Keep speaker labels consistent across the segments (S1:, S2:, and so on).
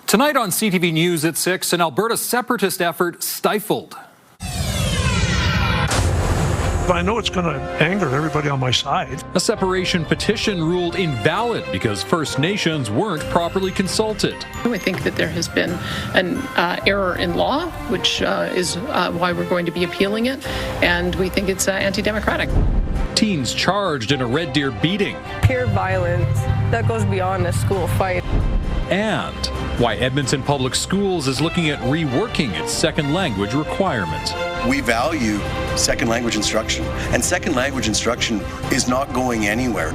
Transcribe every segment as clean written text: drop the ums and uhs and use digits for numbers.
S1: Tonight on CTV News at 6, an Alberta separatist effort stifled.
S2: I know it's going to anger everybody on my side.
S1: A separation petition ruled invalid because First Nations weren't properly consulted.
S3: We think that there has been an error in law, which is why we're going to be appealing it, and we think it's anti-democratic.
S1: Teens charged in a Red Deer beating.
S4: Peer violence, that goes beyond a school fight.
S1: And why Edmonton Public Schools is looking at reworking its second language requirement.
S5: We value second language instruction, and second language instruction is not going anywhere.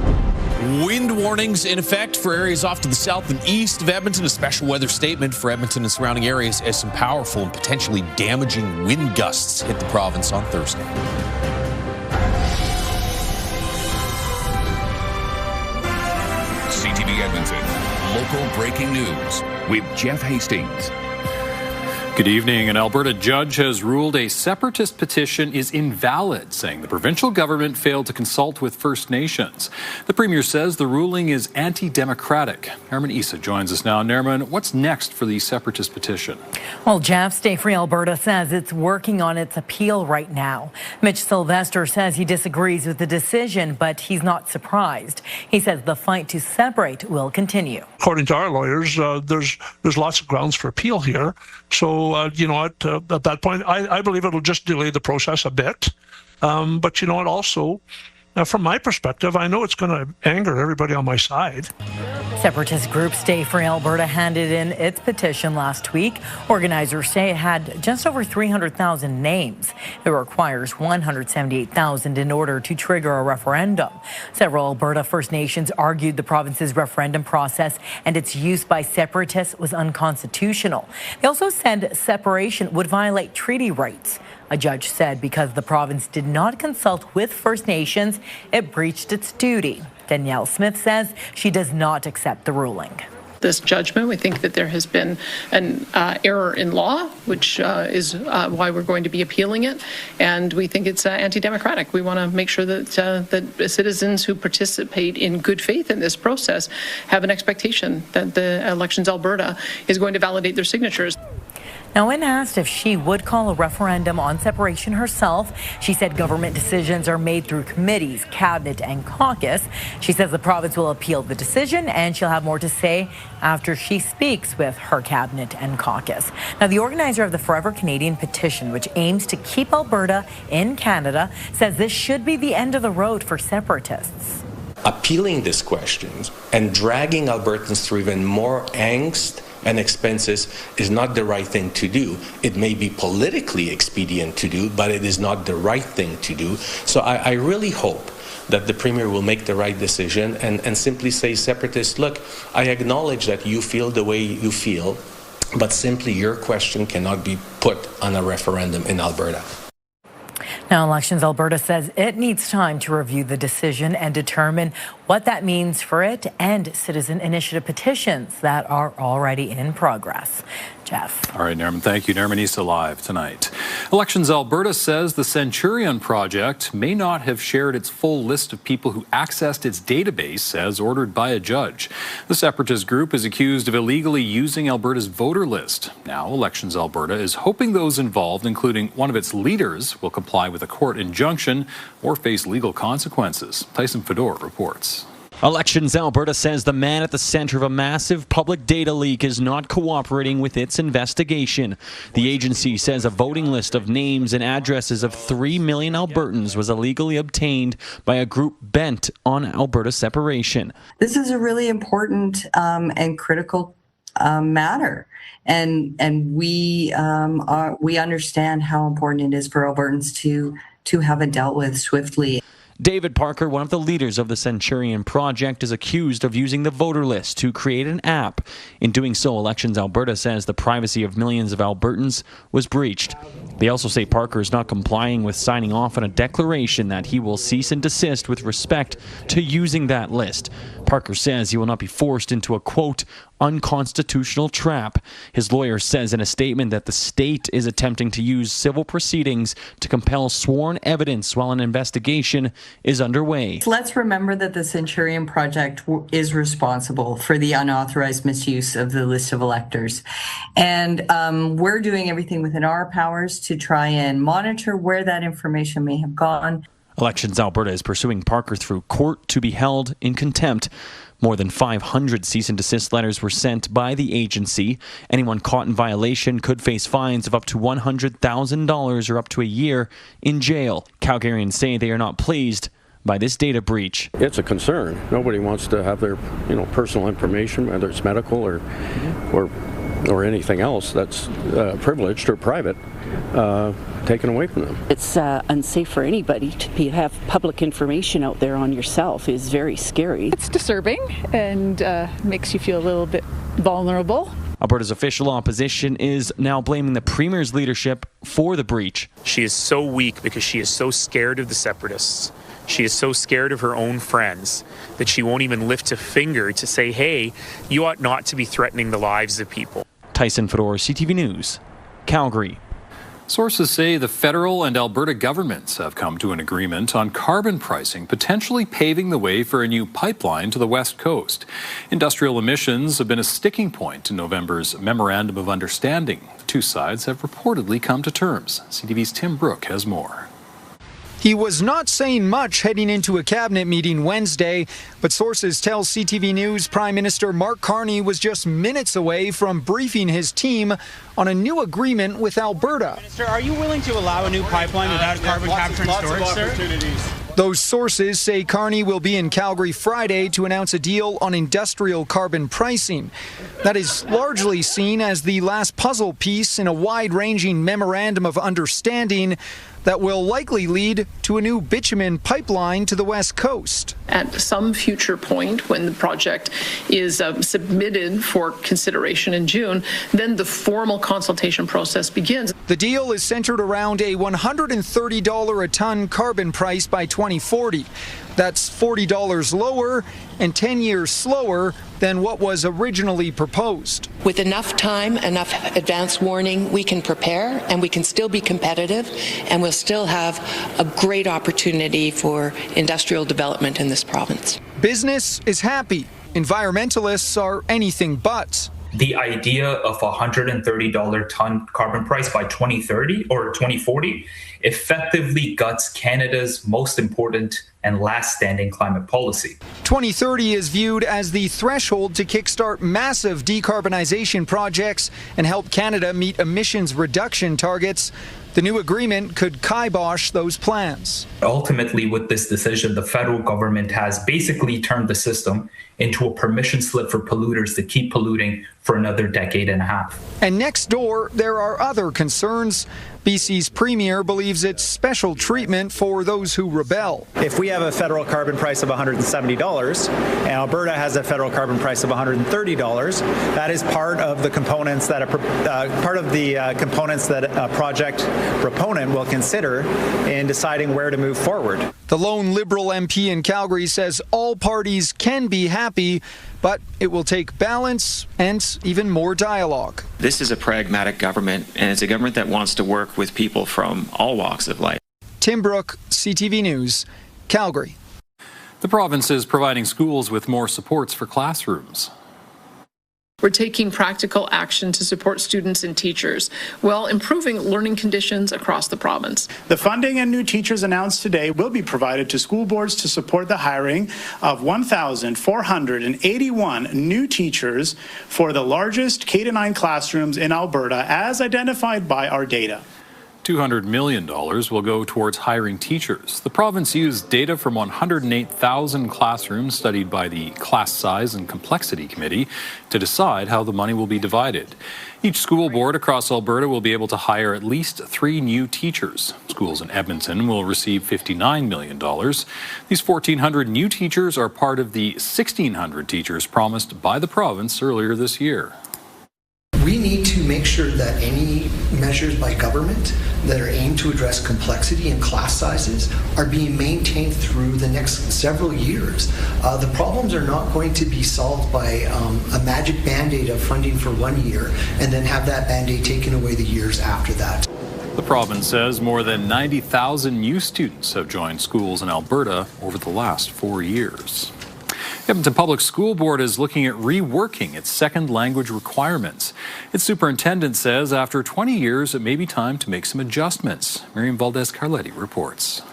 S6: Wind warnings in effect for areas off to the south and east of Edmonton. A special weather statement for Edmonton and surrounding areas as some powerful and potentially damaging wind gusts hit the province on Thursday.
S7: CTV Edmonton, local breaking news with Jeff Hastings.
S1: Good evening. An Alberta judge has ruled a separatist petition is invalid, saying the provincial government failed to consult with First Nations. The Premier says the ruling is anti-democratic. Nerman Issa joins us now. Nerman, what's next for the separatist petition?
S8: Well, Jeff, Stay Free Alberta says it's working on its appeal right now. Mitch Sylvester says he disagrees with the decision, but he's not surprised. He says the fight to separate will continue.
S2: According to our lawyers, there's lots of grounds for appeal here. So, at that point, I believe it'll just delay the process a bit. But also, from my perspective, I know it's going to anger everybody on my side.
S8: Separatist group Stay Free Alberta handed in its petition last week. Organizers say it had just over 300,000 names. It requires 178,000 in order to trigger a referendum. Several Alberta First Nations argued the province's referendum process and its use by separatists was unconstitutional. They also said separation would violate treaty rights. A judge said because the province did not consult with First Nations, it breached its duty. Danielle Smith says she does not accept the ruling.
S3: This judgment, we think that there has been an error in law, which is why we're going to be appealing it, and we think it's anti-democratic. We want to make sure that that citizens who participate in good faith in this process have an expectation that the Elections Alberta is going to validate their signatures.
S8: Now, when asked if she would call a referendum on separation herself, she said government decisions are made through committees, cabinet and caucus. She says the province will appeal the decision and she'll have more to say after she speaks with her cabinet and caucus. Now, the organizer of the Forever Canadian petition, which aims to keep Alberta in Canada, says this should be the end of the road for separatists.
S9: Appealing these questions and dragging Albertans through even more angst and expenses is not the right thing to do. It may be politically expedient to do, but it is not the right thing to do. So I really hope that the Premier will make the right decision and simply say, separatists, look, I acknowledge that you feel the way you feel, but simply your question cannot be put on a referendum in Alberta.
S8: Now, Elections Alberta says it needs time to review the decision and determine what that means for it and citizen initiative petitions that are already in progress. Jeff.
S1: All right, Nerman, thank you. Nerman Issa live tonight. Elections Alberta says the Centurion Project may not have shared its full list of people who accessed its database as ordered by a judge. The separatist group is accused of illegally using Alberta's voter list. Now, Elections Alberta is hoping those involved, including one of its leaders, will comply with a court injunction or face legal consequences. Tyson Fedor reports.
S10: Elections Alberta says the man at the center of a massive public data leak is not cooperating with its investigation. The agency says a voting list of names and addresses of 3 million Albertans was illegally obtained by a group bent on Alberta separation.
S11: This is a really important and critical matter. And we understand how important it is for Albertans to have it dealt with swiftly.
S10: David Parker, one of the leaders of the Centurion Project, is accused of using the voter list to create an app. In doing so, Elections Alberta says the privacy of millions of Albertans was breached. They also say Parker is not complying with signing off on a declaration that he will cease and desist with respect to using that list. Parker says he will not be forced into a, quote, unconstitutional trap. His lawyer says in a statement that the state is attempting to use civil proceedings to compel sworn evidence while an investigation is underway.
S11: Let's remember that the Centurion Project is responsible for the unauthorized misuse of the list of electors. And we're doing everything within our powers to try and monitor where that information may have gone.
S10: Elections Alberta is pursuing Parker through court to be held in contempt. More than 500 cease and desist letters were sent by the agency. Anyone caught in violation could face fines of up to $100,000 or up to a year in jail. Calgarians say they are not pleased by this data breach.
S12: It's a concern. Nobody wants to have their, personal information, whether it's medical or anything else that's privileged or private, taken away from them.
S13: It's unsafe for anybody to have public information out there on yourself. Is very scary.
S14: It's disturbing and makes you feel a little bit vulnerable.
S10: Alberta's official opposition is now blaming the Premier's leadership for the breach.
S15: She is so weak because she is so scared of the separatists. She is so scared of her own friends that she won't even lift a finger to say, hey, you ought not to be threatening the lives of people.
S10: Tyson Fedor, CTV News, Calgary.
S1: Sources say the federal and Alberta governments have come to an agreement on carbon pricing, potentially paving the way for a new pipeline to the West Coast. Industrial emissions have been a sticking point in November's Memorandum of Understanding. The two sides have reportedly come to terms. CTV's Tim Brooke has more.
S16: He was not saying much heading into a cabinet meeting Wednesday, but sources tell CTV News Prime Minister Mark Carney was just minutes away from briefing his team on a new agreement with Alberta.
S17: Minister, are you willing to allow a new pipeline without carbon capture and storage, sir?
S16: Those sources say Carney will be in Calgary Friday to announce a deal on industrial carbon pricing. That is largely seen as the last puzzle piece in a wide-ranging memorandum of understanding that will likely lead to a new bitumen pipeline to the West Coast.
S3: At some future point, when the project is submitted for consideration in June, then the formal consultation process begins.
S16: The deal is centered around a $130 a ton carbon price by 2040. That's $40 lower and 10 years slower than what was originally proposed.
S18: With enough time, enough advance warning, we can prepare and we can still be competitive, and we'll still have a great opportunity for industrial development in this province.
S16: Business is happy. Environmentalists are anything but.
S19: The idea of a $130 ton carbon price by 2030 or 2040 effectively guts Canada's most important and last standing climate policy.
S16: 2030 is viewed as the threshold to kickstart massive decarbonization projects and help Canada meet emissions reduction targets. The new agreement could kibosh those plans.
S19: Ultimately, with this decision, the federal government has basically turned the system into a permission slip for polluters to keep polluting for another decade and a half.
S16: And next door, there are other concerns. BC's Premier believes it's special treatment for those who rebel.
S20: If we have a federal carbon price of $170 and Alberta has a federal carbon price of $130, that is part of the components that a project proponent will consider in deciding where to move forward.
S16: The lone Liberal MP in Calgary says all parties can be happy, but it will take balance and even more dialogue.
S21: This is a pragmatic government, and it's a government that wants to work with people from all walks of life.
S16: Tim Brooke, CTV News, Calgary.
S1: The province is providing schools with more supports for classrooms.
S3: We're taking practical action to support students and teachers while improving learning conditions across the province.
S22: The funding and new teachers announced today will be provided to school boards to support the hiring of 1,481 new teachers for the largest K-9 classrooms in Alberta, as identified by our data.
S1: $200 million will go towards hiring teachers. The province used data from 108,000 classrooms studied by the Class Size and Complexity Committee to decide how the money will be divided. Each school board across Alberta will be able to hire at least 3 new teachers. Schools in Edmonton will receive $59 million. These 1,400 new teachers are part of the 1,600 teachers promised by the province earlier this year.
S23: We need to make
S4: make sure that any measures by government that are aimed to address complexity and class sizes are being maintained through the next several years. The problems are not going to be solved by a magic band-aid of funding for 1 year and then have that band-aid taken away the years after that.
S1: The province says more than 90,000 new students have joined schools in Alberta over the last 4 years. The Edmonton Public School Board is looking at reworking its second language requirements. Its superintendent says after 20 years, it may be time to make some adjustments. Miriam Valdez-Carletti reports.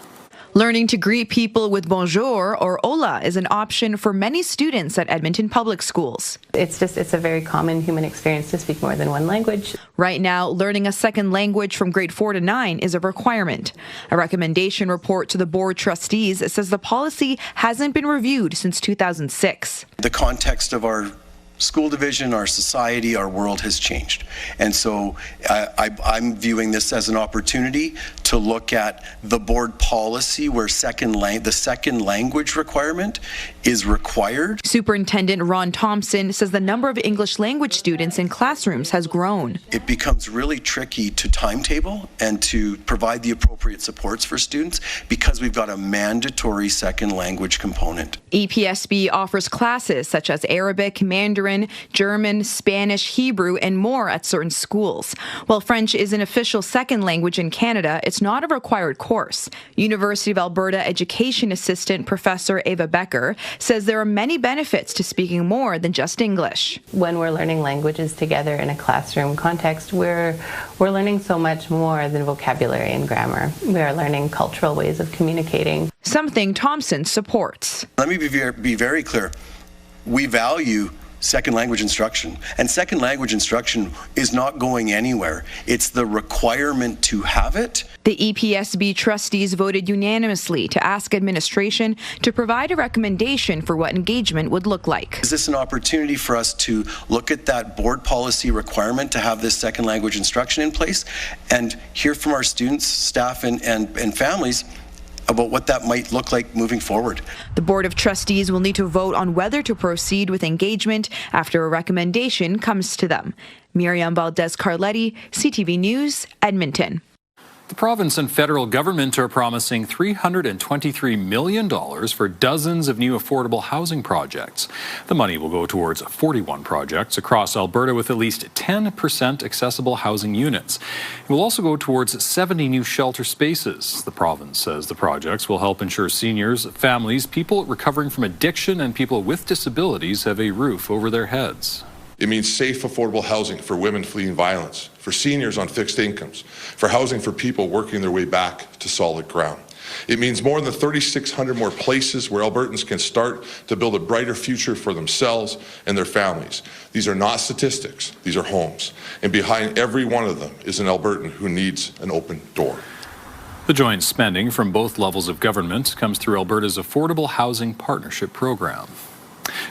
S5: Learning to greet people with bonjour or hola is an option for many students at Edmonton Public Schools.
S23: It's a very common human experience to speak more than one language.
S5: Right now, learning a second language from grade 4 to 9 is a requirement. A recommendation report to the board trustees says the policy hasn't been reviewed since 2006.
S24: The context of our school division, our society, our world has changed. And so I'm viewing this as an opportunity to look at the board policy where the second language requirement is required.
S5: Superintendent Ron Thompson says the number of English language students in classrooms has grown.
S24: It becomes really tricky to timetable and to provide the appropriate supports for students because we've got a mandatory second language component.
S5: EPSB offers classes such as Arabic, Mandarin, German, Spanish, Hebrew, and more at certain schools. While French is an official second language in Canada, it's not a required course. University of Alberta Education Assistant Professor Ava Becker says there are many benefits to speaking more than just English.
S23: When we're learning languages together in a classroom context, we're learning so much more than vocabulary and grammar. We are learning cultural ways of communicating.
S5: Something Thompson supports.
S24: Let me be very clear. We value second language instruction, and second language instruction is not going anywhere. It's the requirement to have it.
S5: The EPSB trustees voted unanimously to ask administration to provide a recommendation for what engagement would look like.
S24: Is this an opportunity for us to look at that board policy requirement to have this second language instruction in place and hear from our students, staff, and families about what that might look like moving forward?
S5: The Board of Trustees will need to vote on whether to proceed with engagement after a recommendation comes to them. Miriam Valdez-Carletti, CTV News, Edmonton.
S1: The province and federal government are promising $323 million for dozens of new affordable housing projects. The money will go towards 41 projects across Alberta with at least 10% accessible housing units. It will also go towards 70 new shelter spaces. The province says the projects will help ensure seniors, families, people recovering from addiction, and people with disabilities have a roof over their heads.
S25: It means safe, affordable housing for women fleeing violence, for seniors on fixed incomes, for housing for people working their way back to solid ground. It means more than 3,600 more places where Albertans can start to build a brighter future for themselves and their families. These are not statistics, these are homes. And behind every one of them is an Albertan who needs an open door.
S1: The joint spending from both levels of government comes through Alberta's Affordable Housing Partnership Program.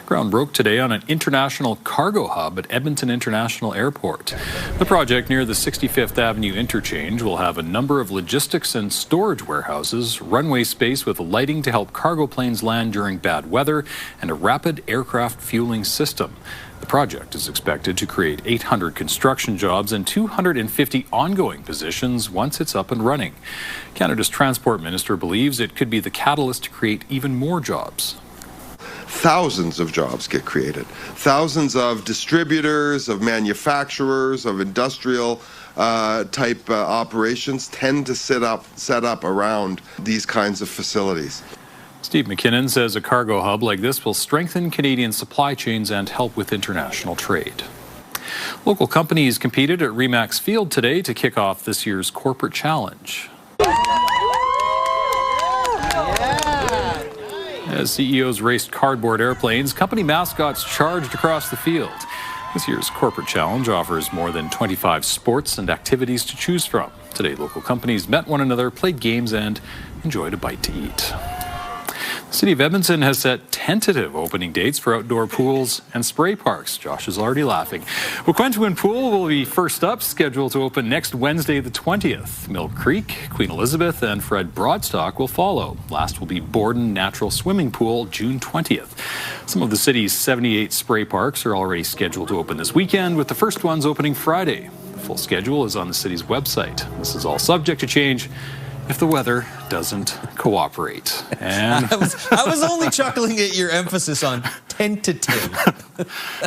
S1: Ground broke today on an international cargo hub at Edmonton International Airport. The project near the 65th Avenue interchange will have a number of logistics and storage warehouses, runway space with lighting to help cargo planes land during bad weather, and a rapid aircraft fueling system. The project is expected to create 800 construction jobs and 250 ongoing positions once it's up and running. Canada's Transport Minister believes it could be the catalyst to create even more jobs.
S26: Thousands of jobs get created. Thousands of distributors, of manufacturers, of industrial type operations tend to set up around these kinds of facilities.
S1: Steve McKinnon says a cargo hub like this will strengthen Canadian supply chains and help with international trade. Local companies competed at Remax Field today to kick off this year's corporate challenge. As CEOs raced cardboard airplanes, company mascots charged across the field. This year's corporate challenge offers more than 25 sports and activities to choose from. Today, local companies met one another, played games, and enjoyed a bite to eat. The City of Edmonton has set tentative opening dates for outdoor pools and spray parks. Josh is already laughing. Quentin Pool will be first up, scheduled to open next Wednesday the 20th. Mill Creek, Queen Elizabeth, and Fred Broadstock will follow. Last will be Borden Natural Swimming Pool, June 20th. Some of the city's 78 spray parks are already scheduled to open this weekend, with the first ones opening Friday. The full schedule is on the city's website. This is all subject to change if the weather doesn't cooperate. And
S2: I was only chuckling at your emphasis on tentative.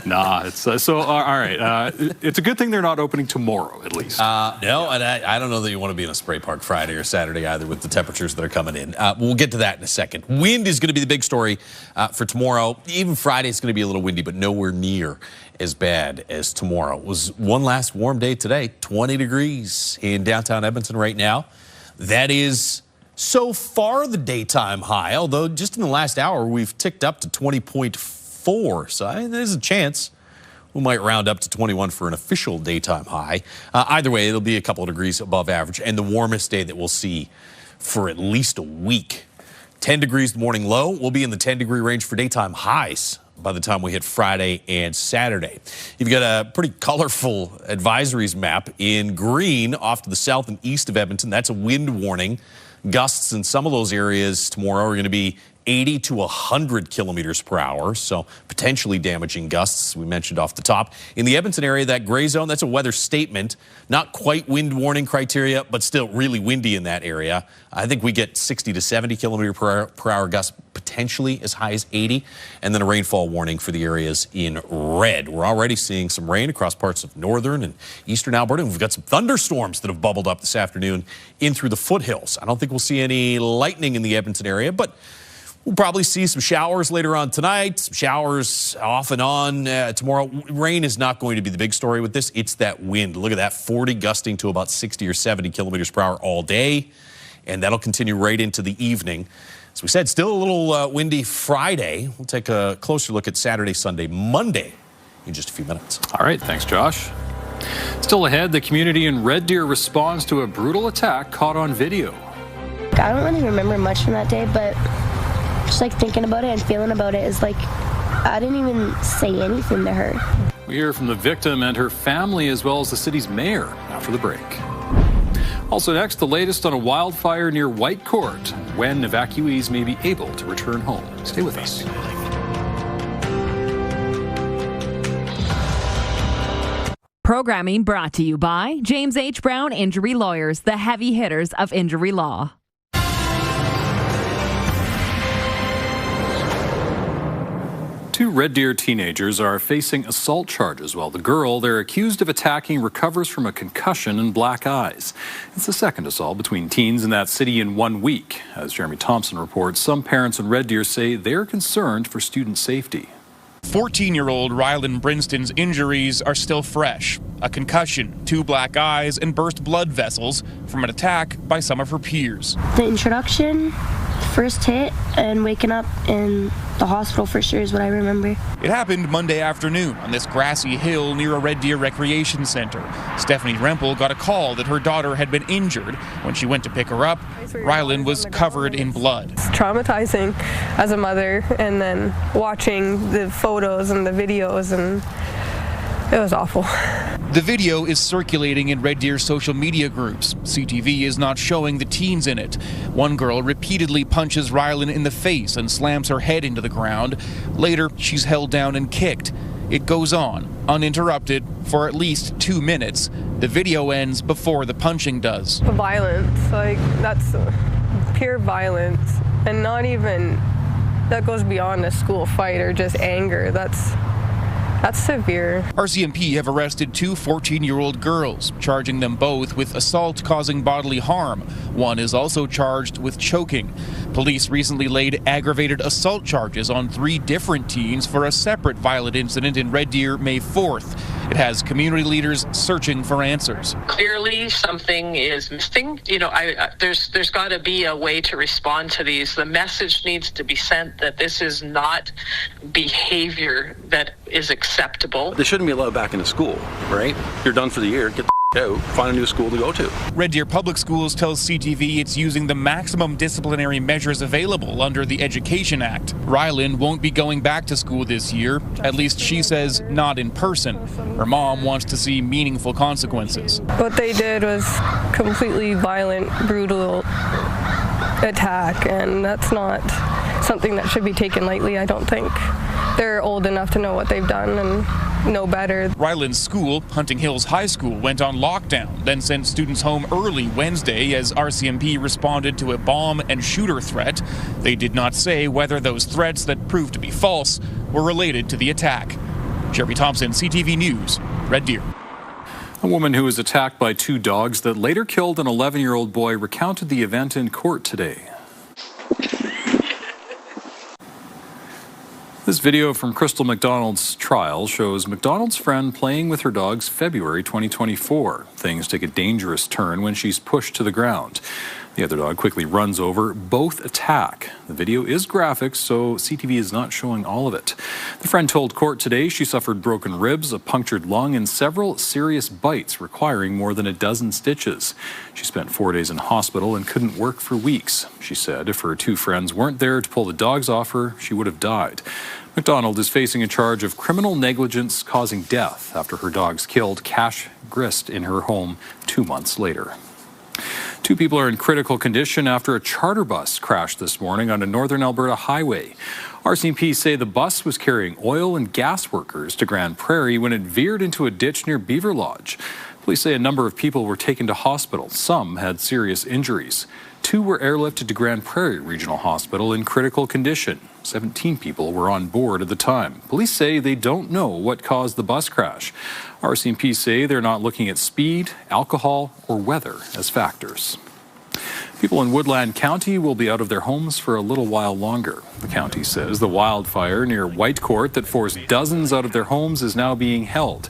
S1: Nah, it's all right. It's a good thing they're not opening tomorrow, at least.
S2: No, and I don't know that you want to be in a spray park Friday or Saturday either with the temperatures that are coming in. We'll get to that in a second. Wind is going to be the big story for tomorrow. Even Friday is going to be a little windy, but nowhere near as bad as tomorrow. It was one last warm day today, 20 degrees in downtown Edmonton right now. That is so far the daytime high, although just in the last hour we've ticked up to 20.4. So there's a chance we might round up to 21 for an official daytime high. Either way, it'll be a couple of degrees above average and the warmest day that we'll see for at least a week. 10 degrees the morning low. We'll be in the 10-degree range for daytime highs by the time we hit Friday and Saturday. You've got a pretty colorful advisories map in green off to the south and east of Edmonton. That's a wind warning. Gusts in some of those areas tomorrow are going to be 80 to 100 kilometers per hour, so potentially damaging gusts, we mentioned off the top. In the Edmonton area, that gray zone, that's a weather statement. Not quite wind warning criteria, but still really windy in that area. I think we get 60 to 70 kilometer per hour gusts, potentially as high as 80, and then a rainfall warning for the areas in red. We're already seeing some rain across parts of northern and eastern Alberta. We've got some thunderstorms that have bubbled up this afternoon in through the foothills. I don't think we'll see any lightning in the Edmonton area, but we'll probably see some showers later on tonight, some showers off and on tomorrow. Rain is not going to be the big story with this. It's that wind. Look at that, 40 gusting to about 60 or 70 kilometers per hour all day, and that'll continue right into the evening. As we said, still a little windy Friday. We'll take a closer look at Saturday, Sunday, Monday in just a few minutes.
S1: All right, thanks, Josh. Still ahead, the community in Red Deer responds to a brutal attack caught on video.
S6: I don't really remember much from that day, but just like thinking about it and feeling about it is like I didn't even say anything to her.
S1: We hear from the victim and her family as well as the city's mayor after the break. Also next, the latest on a wildfire near Whitecourt, when evacuees may be able to return home. Stay with us.
S7: Programming brought to you by James H. Brown Injury Lawyers, the heavy hitters of injury law.
S1: Two Red Deer teenagers are facing assault charges while the girl they're accused of attacking recovers from a concussion and black eyes. It's the second assault between teens in that city in 1 week. As Jeremy Thompson reports, some parents in Red Deer say they're concerned for student safety.
S8: 14-year-old Rylan Brinston's injuries are still fresh. A concussion, 2 black eyes, and burst blood vessels from an attack by some of her peers.
S6: The introduction, first hit, and waking up in the hospital for sure is what I remember.
S8: It happened Monday afternoon on this grassy hill near a Red Deer recreation center. Stephanie Rempel got a call that her daughter had been injured. When she went to pick her up, Rylan was covered in blood.
S9: It's traumatizing as a mother, and then watching the photos and the videos, and it was awful.
S8: The video is circulating in Red Deer social media groups. CTV is not showing the teens in it. One girl repeatedly punches Rylan in the face and slams her head into the ground. Later, she's held down and kicked. It goes on, uninterrupted, for at least 2 minutes. The video ends before the punching does.
S9: Violence, that's pure violence, and not even, that goes beyond a school fight or just anger. That's severe.
S8: RCMP have arrested 2 14-year-old girls, charging them both with assault causing bodily harm. One is also charged with choking. Police recently laid aggravated assault charges on 3 different teens for a separate violent incident in Red Deer May 4th. It has community leaders searching for answers.
S11: Clearly something is missing. There's got to be a way to respond to these. The message needs to be sent that this is not behavior that is acceptable.
S27: They shouldn't be allowed back into school, right? You're done for the year. Get the out, find a new school to go to.
S8: Red Deer Public Schools tells CTV it's using the maximum disciplinary measures available under the Education Act. Rylan won't be going back to school this year. At least she says not in person. Her mom wants to see meaningful consequences.
S9: What they did was completely violent, brutal attack, and that's not something that should be taken lightly, I don't think. They're old enough to know what they've done, and know better.
S8: Ryland's school, Hunting Hills High School, went on lockdown, then sent students home early Wednesday as RCMP responded to a bomb and shooter threat. They did not say whether those threats that proved to be false were related to the attack. Jeremy Thompson, CTV News, Red Deer.
S1: A woman who was attacked by 2 dogs that later killed an 11-year-old boy recounted the event in court today. This video from Crystal McDonald's trial shows McDonald's friend playing with her dogs February 2024. Things take a dangerous turn when she's pushed to the ground. The other dog quickly runs over. Both attack. The video is graphic, so CTV is not showing all of it. The friend told court today she suffered broken ribs, a punctured lung, and several serious bites requiring more than a dozen stitches. She spent 4 days in hospital and couldn't work for weeks. She said if her 2 friends weren't there to pull the dogs off her, she would have died. McDonald is facing a charge of criminal negligence causing death after her dogs killed Cash Grist in her home 2 months later. 2 people are in critical condition after a charter bus crashed this morning on a northern Alberta highway. RCMP say the bus was carrying oil and gas workers to Grand Prairie when it veered into a ditch near Beaver Lodge. Police say a number of people were taken to hospital. Some had serious injuries. 2 were airlifted to Grand Prairie Regional Hospital in critical condition. 17 people were on board at the time. Police say they don't know what caused the bus crash. RCMP say they're not looking at speed, alcohol, or weather as factors. People in Woodland County will be out of their homes for a little while longer. The county says the wildfire near Whitecourt that forced dozens out of their homes is now being held.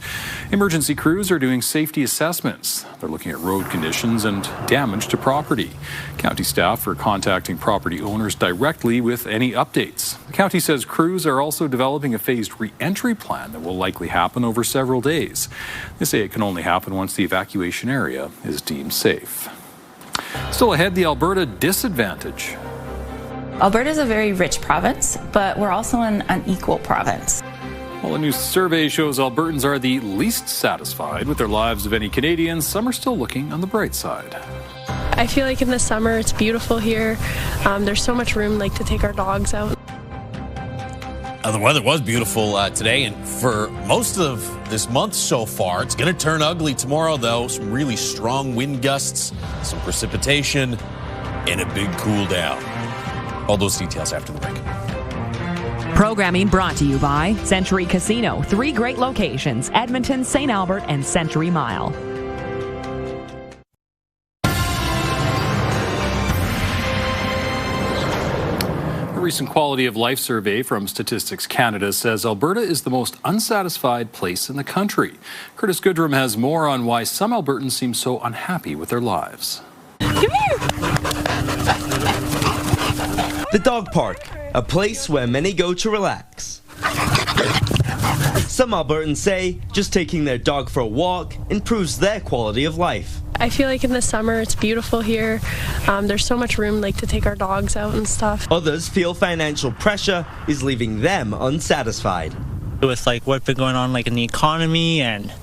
S1: Emergency crews are doing safety assessments. They're looking at road conditions and damage to property. County staff are contacting property owners directly with any updates. The county says crews are also developing a phased re-entry plan that will likely happen over several days. They say it can only happen once the evacuation area is deemed safe. Still ahead, the Alberta disadvantage.
S10: Alberta is a very rich province, but we're also an unequal province.
S1: Well, a new survey shows Albertans are the least satisfied with their lives of any Canadians. Some are still looking on the bright side.
S12: I feel like in the summer it's beautiful here. There's so much room to take our dogs out.
S2: The weather was beautiful today, and for most of this month so far. It's going to turn ugly tomorrow, though. Some really strong wind gusts, some precipitation, and a big cool down. All those details after the break.
S7: Programming brought to you by Century Casino. 3 great locations: Edmonton, St. Albert, and Century Mile.
S1: A recent quality of life survey from Statistics Canada says Alberta is the most unsatisfied place in the country. Curtis Goodrum has more on why some Albertans seem so unhappy with their lives.
S13: Come here! The dog park, a place where many go to relax. Some Albertans say just taking their dog for a walk improves their quality of life.
S12: I feel like in the summer it's beautiful here. There's so much room to take our dogs out and stuff.
S13: Others feel financial pressure is leaving them unsatisfied.
S14: With what's been going on in the economy and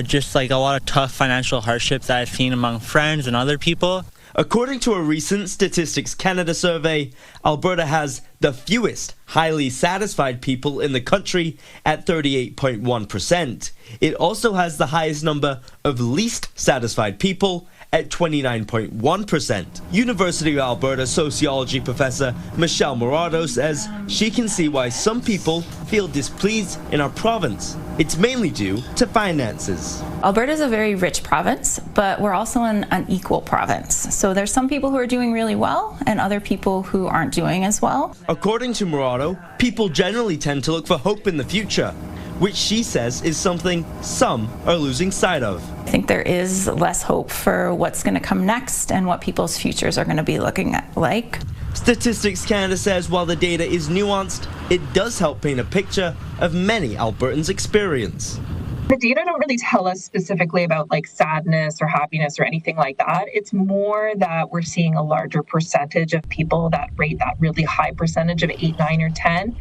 S14: just a lot of tough financial hardships that I've seen among friends and other people.
S13: According to a recent Statistics Canada survey, Alberta has the fewest highly satisfied people in the country at 38.1%. It also has the highest number of least satisfied people at 29.1%. University of Alberta sociology professor Michelle Morado says she can see why some people feel displeased in our province. It's mainly due to finances.
S10: Alberta is a very rich province, but we're also an unequal province. So there's some people who are doing really well and other people who aren't doing as well.
S13: According to Morado, people generally tend to look for hope in the future, which she says is something some are losing sight of.
S10: I think there is less hope for what's going to come next and what people's futures are going to be looking like.
S13: Statistics Canada says while the data is nuanced, it does help paint a picture of many Albertans' experience.
S15: The data don't really tell us specifically about sadness or happiness or anything like that. It's more that we're seeing a larger percentage of people that rate that really high percentage of 8, 9, or 10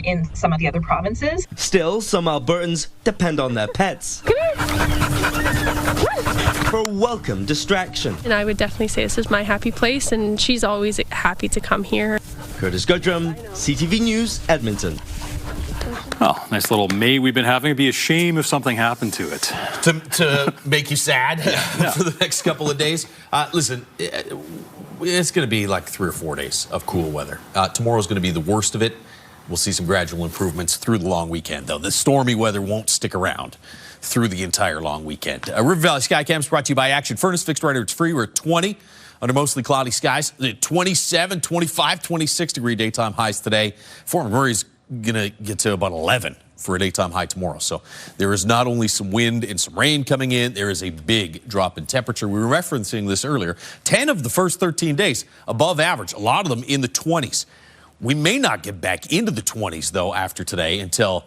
S15: in some of the other provinces.
S13: Still, some Albertans depend on their pets for a welcome distraction.
S12: And I would definitely say this is my happy place, and she's always happy to come here.
S13: Curtis Goodrum, CTV News, Edmonton.
S1: Well, nice little May we've been having. It'd be a shame if something happened to it.
S2: To make you sad for the next couple of days. Listen, it's going to be like 3 or 4 days of cool weather. Tomorrow's going to be the worst of it. We'll see some gradual improvements through the long weekend, though. The stormy weather won't stick around through the entire long weekend. River Valley Skycams brought to you by Action Furnace. Fixed right, it's free. We're at 20 under mostly cloudy skies. 27, 25, 26-degree daytime highs today. Fort McMurray's going to get to about 11 for a daytime high tomorrow. So there is not only some wind and some rain coming in, there is a big drop in temperature. We were referencing this earlier. 10 of the first 13 days above average, a lot of them in the 20s. We may not get back into the 20s, though, after today until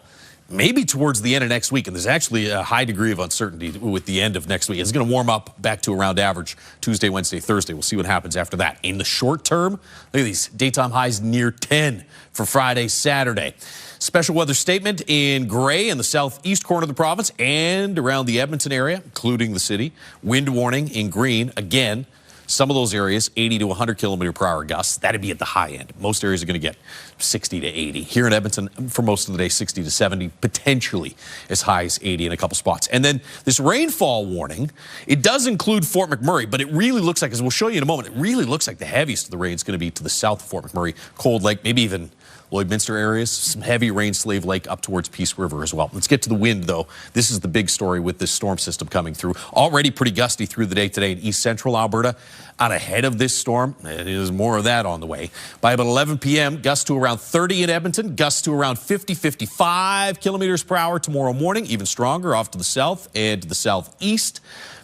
S2: maybe towards the end of next week. And there's actually a high degree of uncertainty with the end of next week. It's going to warm up back to around average Tuesday, Wednesday, Thursday. We'll see what happens after that. In the short term, look at these daytime highs near 10 for Friday, Saturday. Special weather statement in gray in the southeast corner of the province and around the Edmonton area, including the city. Wind warning in green again. Some of those areas, 80 to 100 kilometer per hour gusts. That'd be at the high end. Most areas are going to get 60 to 80. Here in Edmonton, for most of the day, 60 to 70, potentially as high as 80 in a couple spots. And then this rainfall warning, it does include Fort McMurray, but it really looks like, as we'll show you in a moment, it really looks like the heaviest of the rain is going to be to the south of Fort McMurray, Cold Lake, maybe even Lloydminster areas, some heavy rain, Slave Lake up towards Peace River as well. Let's get to the wind, though. This is the big story with this storm system coming through. Already pretty gusty through the day today in east central Alberta. Out ahead of this storm, there is more of that on the way. By about 11 p.m., gusts to around 30 in Edmonton, gusts to around 50, 55 kilometers per hour tomorrow morning, even stronger off to the south and to the southeast.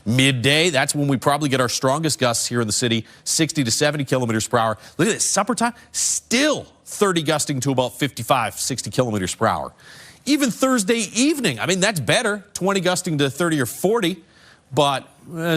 S2: Midday, that's when we probably get our strongest gusts here in the city, 60 to 70 kilometers per hour. Look at this, supper time, still 30 gusting to about 55, 60 kilometers per hour. Even Thursday evening, I mean, that's better, 20 gusting to 30 or 40, but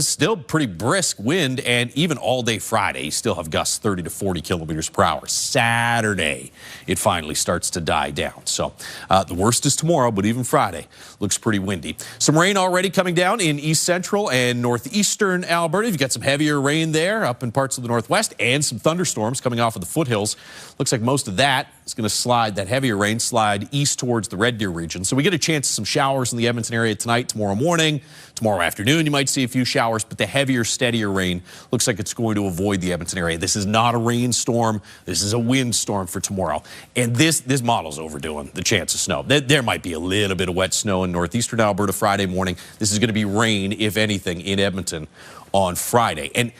S2: still pretty brisk wind. And even all day Friday, you still have gusts 30 to 40 kilometers per hour. Saturday, it finally starts to die down. So the worst is tomorrow, but even Friday looks pretty windy. Some rain already coming down in east central and northeastern Alberta. You've got some heavier rain there up in parts of the northwest and some thunderstorms coming off of the foothills. Looks like most of that is going to slide, that heavier rain slide east towards the Red Deer region. So we get a chance of some showers in the Edmonton area tonight, tomorrow morning, tomorrow afternoon. You might see a few showers, but the heavier, steadier rain looks like it's going to avoid the Edmonton area. This is not a rainstorm. This is a windstorm for tomorrow. And this model's overdoing the chance of snow. There might be a little bit of wet snow in northeastern Alberta Friday morning. This is going to be rain, if anything, in Edmonton on Friday. And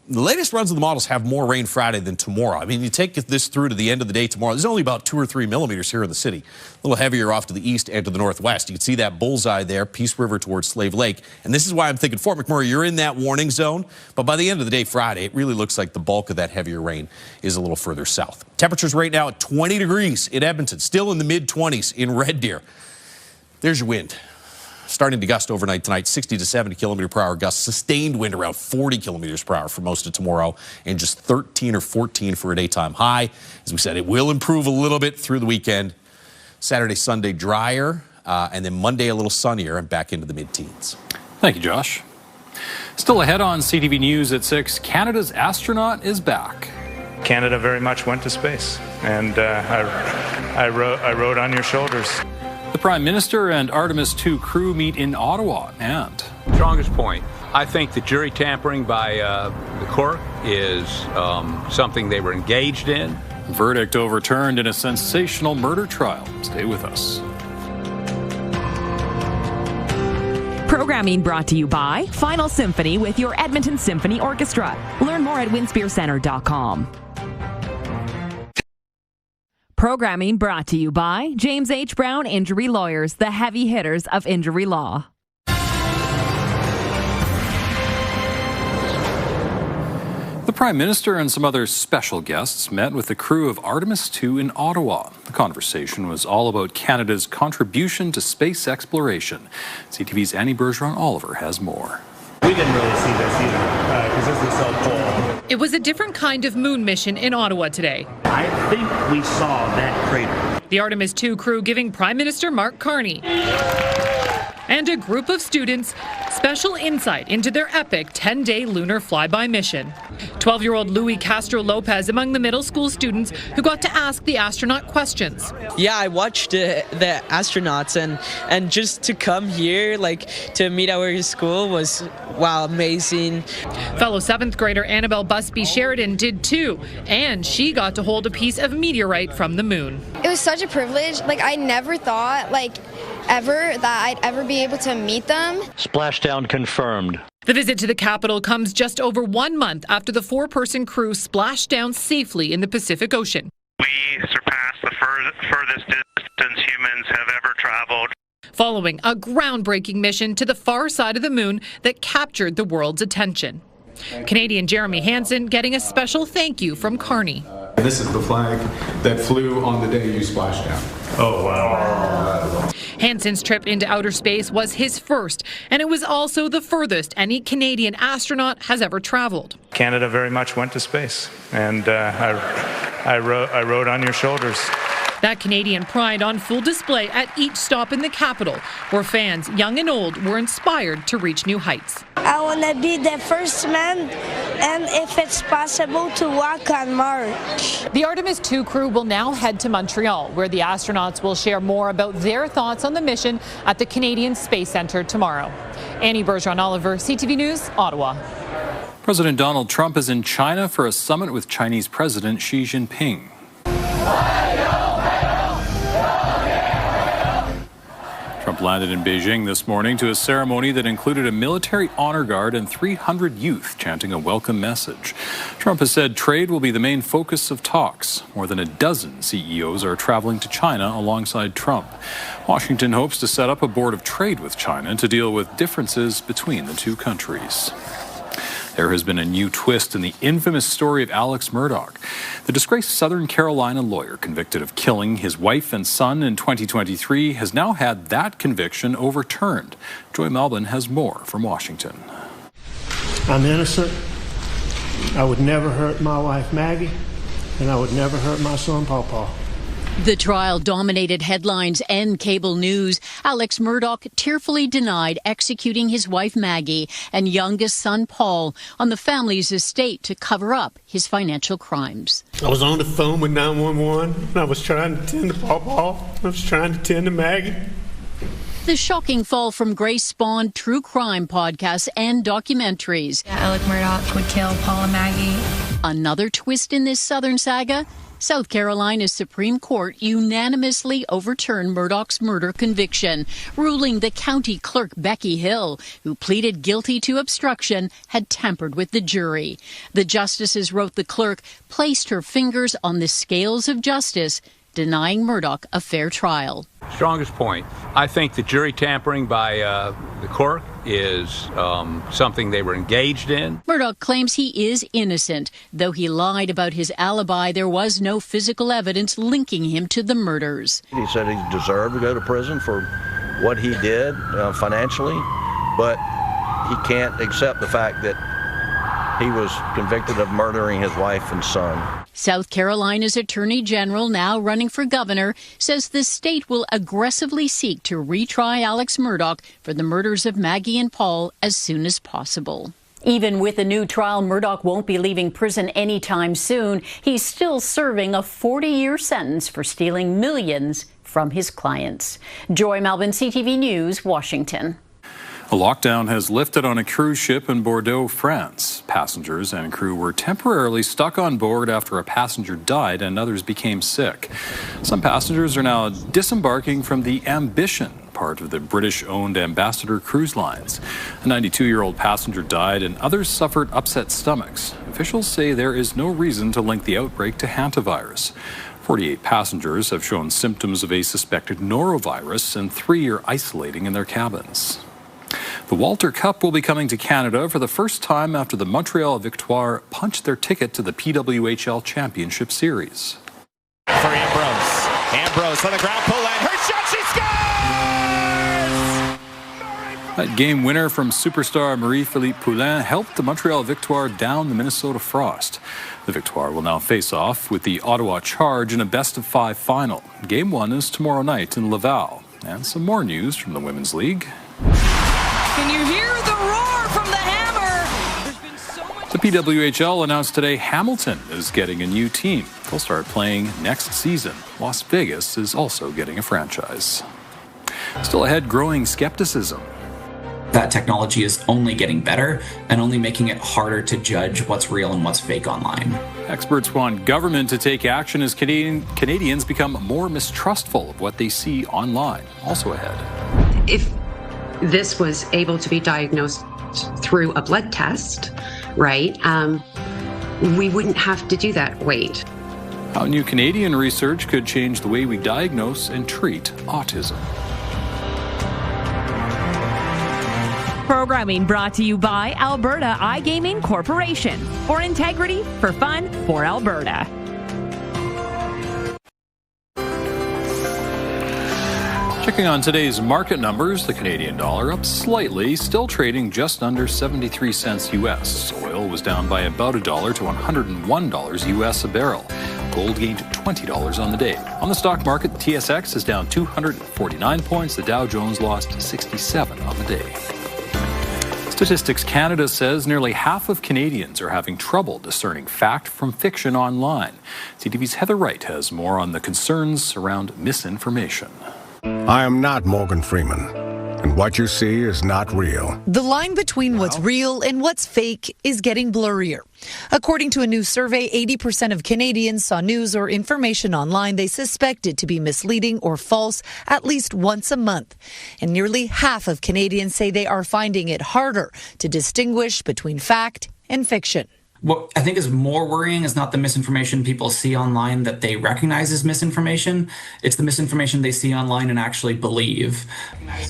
S2: the latest runs of the models have more rain Friday than tomorrow. I mean, you take this through to the end of the day tomorrow, there's only about 2 or 3 millimeters here in the city. A little heavier off to the east and to the northwest. You can see that bullseye there, Peace River towards Slave Lake. And this is why I'm thinking Fort McMurray, you're in that warning zone. But by the end of the day Friday, it really looks like the bulk of that heavier rain is a little further south. Temperatures right now at 20 degrees in Edmonton, still in the mid-20s in Red Deer. There's your wind. Starting to gust overnight tonight, 60 to 70 kilometer per hour gusts. Sustained wind around 40 kilometers per hour for most of tomorrow, and just 13 or 14 for a daytime high. As we said, it will improve a little bit through the weekend. Saturday, Sunday, drier, and then Monday a little sunnier and back into the mid-teens.
S1: Thank you, Josh. Still ahead on CTV News at 6, Canada's astronaut is back.
S3: Canada very much went to space, and I rode on your shoulders.
S1: The Prime Minister and Artemis 2 crew meet in Ottawa, and
S16: strongest point, I think the jury tampering by the court is something they were engaged in.
S1: Verdict overturned in a sensational murder trial. Stay with us.
S7: Programming brought to you by Final Symphony with your Edmonton Symphony Orchestra. Learn more at winspearcenter.com. Programming brought to you by James H. Brown Injury Lawyers, the heavy hitters of injury law.
S1: The Prime Minister and some other special guests met with the crew of Artemis 2 in Ottawa. The conversation was all about Canada's contribution to space exploration. CTV's Annie Bergeron-Oliver has more.
S17: We didn't really see this either, because this is so cool.
S18: It was a different kind of moon mission in Ottawa today.
S17: I think we saw that crater.
S18: The Artemis 2 crew giving Prime Minister Mark Carney and a group of students special insight into their epic 10-day lunar flyby mission. 12-year-old Louis Castro Lopez among the middle school students who got to ask the astronaut questions.
S4: Yeah, I watched the astronauts and just to come here, like to meet our school was, wow, amazing.
S18: Fellow 7th grader Annabelle Busby Sheridan did too, and she got to hold a piece of meteorite from the moon.
S19: It was such a privilege. Like, I never thought, ever that I'd ever be able to meet them.
S20: Splashdown confirmed.
S18: The visit to the capital comes just over 1 month after the 4-person crew splashed down safely in the Pacific Ocean.
S21: We surpassed the furthest distance humans have ever traveled.
S18: Following a groundbreaking mission to the far side of the moon that captured the world's attention. Canadian Jeremy Hansen getting a special thank you from Carney.
S22: This is the flag that flew on the day you splashed down.
S21: Oh, wow.
S18: Hansen's trip into outer space was his first, and it was also the furthest any Canadian astronaut has ever traveled.
S3: Canada very much went to space, and I rode on your shoulders.
S18: That Canadian pride on full display at each stop in the capital, where fans, young and old, were inspired to reach new heights.
S23: I want to be the first man, and if it's possible, to walk on Mars.
S18: The Artemis 2 crew will now head to Montreal, where the astronauts will share more about their thoughts on the mission at the Canadian Space Centre tomorrow. Annie Bergeron-Oliver, CTV News, Ottawa.
S1: President Donald Trump is in China for a summit with Chinese President Xi Jinping. Trump landed in Beijing this morning to a ceremony that included a military honor guard and 300 youth chanting a welcome message. Trump has said trade will be the main focus of talks. More than a dozen CEOs are traveling to China alongside Trump. Washington hopes to set up a board of trade with China to deal with differences between the two countries. There has been a new twist in the infamous story of Alex Murdaugh. The disgraced Southern Carolina lawyer convicted of killing his wife and son in 2023 has now had that conviction overturned. Joy Melvin has more from Washington.
S24: I'm innocent. I would never hurt my wife Maggie, and I would never hurt my son Pawpaw.
S28: The trial dominated headlines and cable news. Alex Murdaugh tearfully denied executing his wife Maggie and youngest son Paul on the family's estate to cover up his financial crimes.
S24: I was on the phone with 911, and I was trying to tend to Pawpaw. I was trying to tend to Maggie.
S28: The shocking fall from grace spawned true crime podcasts and documentaries.
S29: Alec Murdaugh would kill Paul and Maggie.
S28: Another twist in this Southern saga? South Carolina's Supreme Court unanimously overturned Murdaugh's murder conviction, ruling the county clerk Becky Hill, who pleaded guilty to obstruction, had tampered with the jury. The justices wrote the clerk placed her fingers on the scales of justice, denying Murdaugh a fair trial.
S16: Strongest point. I think the jury tampering by the court is something they were engaged in.
S28: Murdaugh claims he is innocent. Though he lied about his alibi, there was no physical evidence linking him to the murders.
S30: He said he deserved to go to prison for what he did financially, but he can't accept the fact that he was convicted of murdering his wife and son.
S28: South Carolina's Attorney General, now running for governor, says the state will aggressively seek to retry Alex Murdaugh for the murders of Maggie and Paul as soon as possible. Even with a new trial, Murdaugh won't be leaving prison anytime soon. He's still serving a 40-year sentence for stealing millions from his clients. Joy Melvin, CTV News, Washington.
S1: A lockdown has lifted on a cruise ship in Bordeaux, France. Passengers and crew were temporarily stuck on board after a passenger died and others became sick. Some passengers are now disembarking from the Ambition, part of the British-owned Ambassador Cruise Lines. A 92-year-old passenger died and others suffered upset stomachs. Officials say there is no reason to link the outbreak to hantavirus. 48 passengers have shown symptoms of a suspected norovirus and 3 are isolating in their cabins. The Walter Cup will be coming to Canada for the first time after the Montreal Victoire punched their ticket to the PWHL Championship Series.
S31: For Ambrose. Ambrose on the ground, pull line. Her shot, she scores!
S1: That game winner from superstar Marie-Philippe Poulin helped the Montreal Victoire down the Minnesota Frost. The Victoire will now face off with the Ottawa Charge in a best-of-5 final. Game 1 is tomorrow night in Laval. And some more news from the Women's League.
S5: Can you hear the roar from the hammer? There's been so much.
S1: The PWHL announced today Hamilton is getting a new team. They'll start playing next season. Las Vegas is also getting a franchise. Still ahead, growing skepticism.
S6: That technology is only getting better and only making it harder to judge what's real and what's fake online.
S1: Experts want government to take action as Canadians become more mistrustful of what they see online. Also ahead.
S8: If this was able to be diagnosed through a blood test, right, we wouldn't have to do that wait.
S1: How new Canadian research could change the way we diagnose and treat autism.
S7: Programming brought to you by Alberta iGaming Corporation. For integrity, for fun, for Alberta.
S1: Checking on today's market numbers, the Canadian dollar up slightly, still trading just under 73 cents U.S. Oil was down by about $1 to $101 U.S. a barrel. Gold gained $20 on the day. On the stock market, the TSX is down 249 points. The Dow Jones lost 67 on the day. Statistics Canada says nearly half of Canadians are having trouble discerning fact from fiction online. CTV's Heather Wright has more on the concerns around misinformation.
S9: I am not Morgan Freeman, and what you see is not real.
S10: The line between what's real and what's fake is getting blurrier. According to a new survey, 80% of Canadians saw news or information online they suspected to be misleading or false at least once a month. And nearly half of Canadians say they are finding it harder to distinguish between fact and fiction.
S6: What I think is more worrying is not the misinformation people see online that they recognize as misinformation. It's the misinformation they see online and actually believe.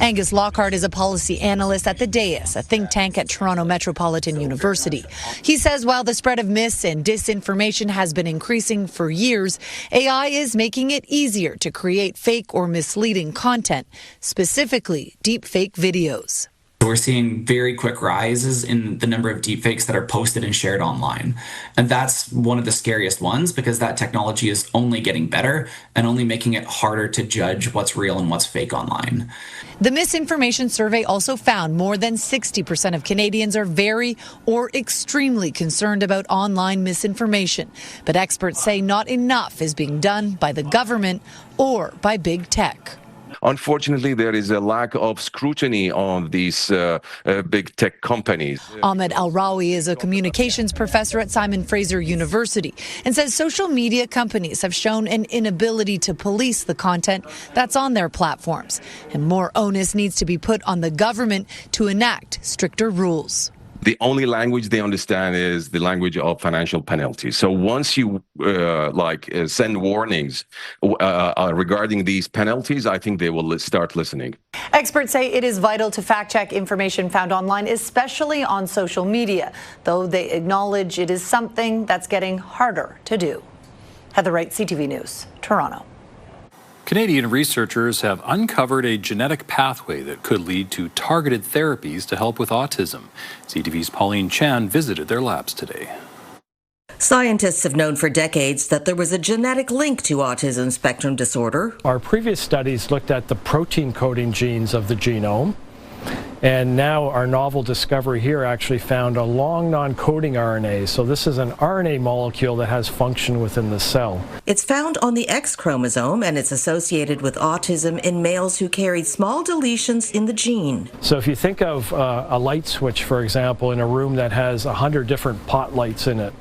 S10: Angus Lockhart is a policy analyst at the DAIS, a think tank at Toronto Metropolitan University. He says while the spread of mis and disinformation has been increasing for years, AI is making it easier to create fake or misleading content, specifically deepfake videos.
S6: We're seeing very quick rises in the number of deepfakes that are posted and shared online. And that's one of the scariest ones because that technology is only getting better and only making it harder to judge what's real and what's fake online.
S10: The misinformation survey also found more than 60% of Canadians are very or extremely concerned about online misinformation. But experts say not enough is being done by the government or by big tech.
S11: Unfortunately, there is a lack of scrutiny on these big tech companies.
S10: Ahmed Al-Rawi is a communications professor at Simon Fraser University and says social media companies have shown an inability to police the content that's on their platforms. And more onus needs to be put on the government to enact stricter rules.
S11: The only language they understand is the language of financial penalties. So once you send warnings regarding these penalties, I think they will start listening.
S10: Experts say it is vital to fact-check information found online, especially on social media, though they acknowledge it is something that's getting harder to do. Heather Wright, CTV News, Toronto.
S1: Canadian researchers have uncovered a genetic pathway that could lead to targeted therapies to help with autism. CTV's Pauline Chan visited their labs today.
S14: Scientists have known for decades that there was a genetic link to autism spectrum disorder.
S15: Our previous studies looked at the protein coding genes of the genome. And now our novel discovery here actually found a long non-coding RNA. So this is an RNA molecule that has function within the cell.
S14: It's found on the X chromosome and it's associated with autism in males who carried small deletions in the gene.
S15: So if you think of a light switch, for example, in a room that has 100 different pot lights in it,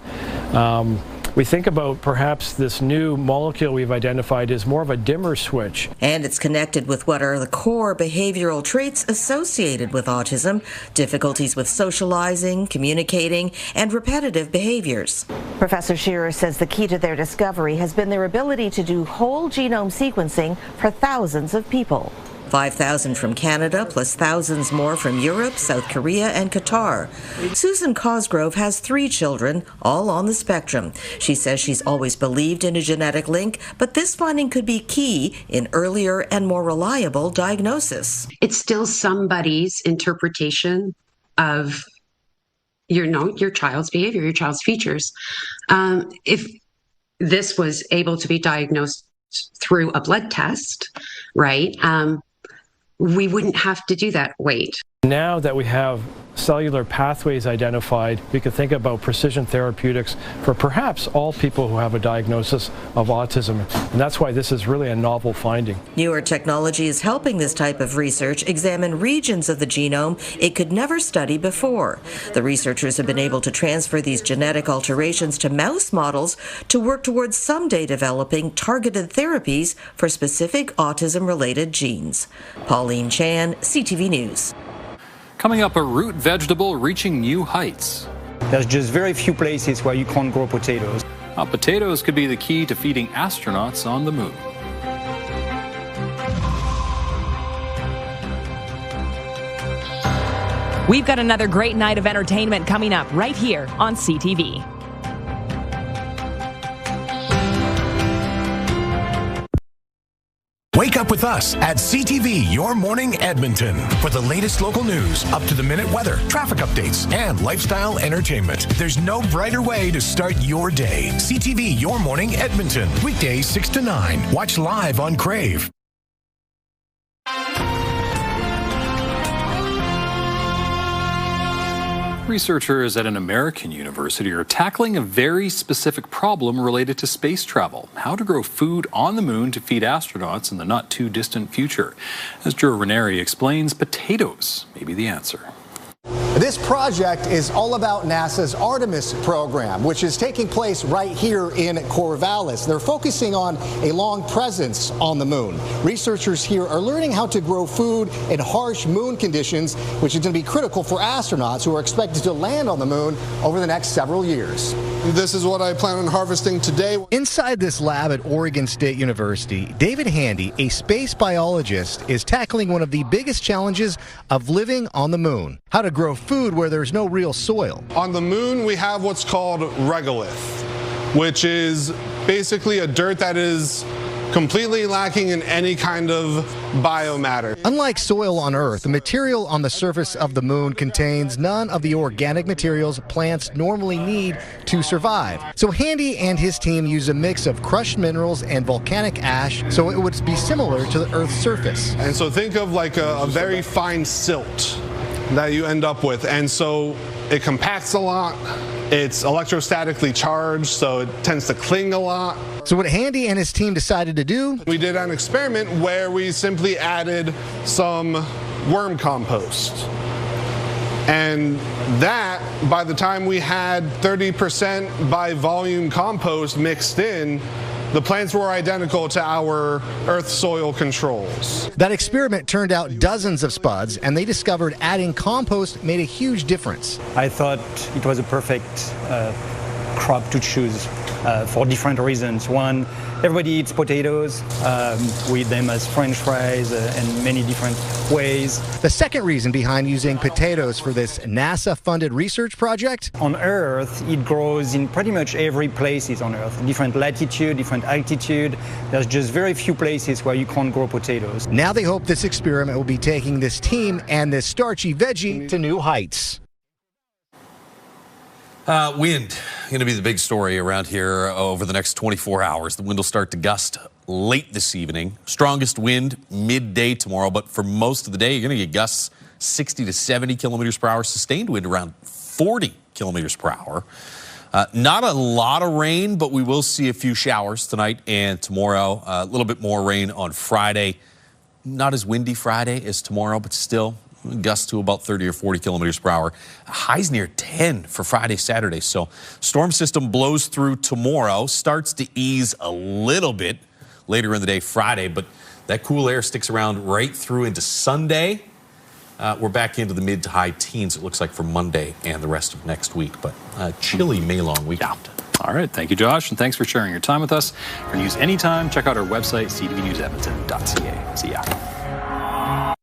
S15: we think about perhaps this new molecule we've identified is more of a dimmer switch.
S14: And it's connected with what are the core behavioral traits associated with autism, difficulties with socializing, communicating, and repetitive behaviors.
S25: Professor Shearer says the key to their discovery has been their ability to do whole genome sequencing for thousands of people.
S14: 5,000 from Canada, plus thousands more from Europe, South Korea, and Qatar. Susan Cosgrove has 3 children, all on the spectrum. She says she's always believed in a genetic link, but this finding could be key in earlier and more reliable diagnosis.
S8: It's still somebody's interpretation of your child's behavior, your child's features. If this was able to be diagnosed through a blood test, right? we wouldn't have to do that wait.
S15: Now that we have cellular pathways identified, we could think about precision therapeutics for perhaps all people who have a diagnosis of autism. And that's why this is really a novel finding.
S14: Newer technology is helping this type of research examine regions of the genome it could never study before. The researchers have been able to transfer these genetic alterations to mouse models to work towards someday developing targeted therapies for specific autism-related genes. Pauline Chan, CTV News.
S1: Coming up, a root vegetable reaching new heights.
S2: There's just very few places where you can't grow potatoes.
S1: How potatoes could be the key to feeding astronauts on the moon.
S7: We've got another great night of entertainment coming up right here on CTV.
S4: Wake up with us at CTV Your Morning Edmonton for the latest local news, up-to-the-minute weather, traffic updates, and lifestyle entertainment. There's no brighter way to start your day. CTV Your Morning Edmonton, weekdays 6 to 9. Watch live on Crave.
S1: Researchers at an American university are tackling a very specific problem related to space travel: how to grow food on the moon to feed astronauts in the not-too-distant future. As Joe Ranieri explains, potatoes may be the answer.
S12: This project is all about NASA's Artemis program, which is taking place right here in Corvallis. They're focusing on a long presence on the moon. Researchers here are learning how to grow food in harsh moon conditions, which is going to be critical for astronauts who are expected to land on the moon over the next several years.
S13: This is what I plan on harvesting today.
S12: Inside this lab at Oregon State University, David Handy, a space biologist, is tackling one of the biggest challenges of living on the moon: how to grow food where there's no real soil.
S13: On the moon, we have what's called regolith, which is basically a dirt that is completely lacking in any kind of biomatter.
S12: Unlike soil on Earth, the material on the surface of the moon contains none of the organic materials plants normally need to survive. So Handy and his team use a mix of crushed minerals and volcanic ash so it would be similar to the Earth's surface.
S13: And so think of like a very fine silt that you end up with. And so it compacts a lot. It's electrostatically charged, so it tends to cling a lot.
S12: So what Handy and his team decided to do?
S13: We did an experiment where we simply added some worm compost. And that, by the time we had 30% by volume compost mixed in, the plants were identical to our Earth soil controls.
S12: That experiment turned out dozens of spuds, and they discovered adding compost made a huge difference.
S2: I thought it was a perfect crop to choose for different reasons. One, everybody eats potatoes. We eat them as French fries in many different ways.
S12: The second reason behind using potatoes for this NASA-funded research project?
S2: On Earth, it grows in pretty much every place on Earth. Different latitude, different altitude. There's just very few places where you can't grow potatoes.
S12: Now they hope this experiment will be taking this team and this starchy veggie to new heights.
S17: Wind going to be the big story around here over the next 24 hours. The wind will start to gust late this evening. Strongest wind midday tomorrow, but for most of the day, you're going to get gusts 60 to 70 kilometers per hour. Sustained wind around 40 kilometers per hour. Not a lot of rain, but we will see a few showers tonight and tomorrow. A little bit more rain on Friday. Not as windy Friday as tomorrow, but still gusts to about 30 or 40 kilometers per hour. Highs near 10 for Friday, Saturday. So storm system blows through tomorrow, starts to ease a little bit later in the day Friday, but that cool air sticks around right through into Sunday. We're back into the mid to high teens, it looks like, for Monday and the rest of next week, but chilly May-long weekend.
S1: All right, thank you, Josh, and thanks for sharing your time with us. For news anytime, check out our website, ctvnewsedmonton.ca. See ya.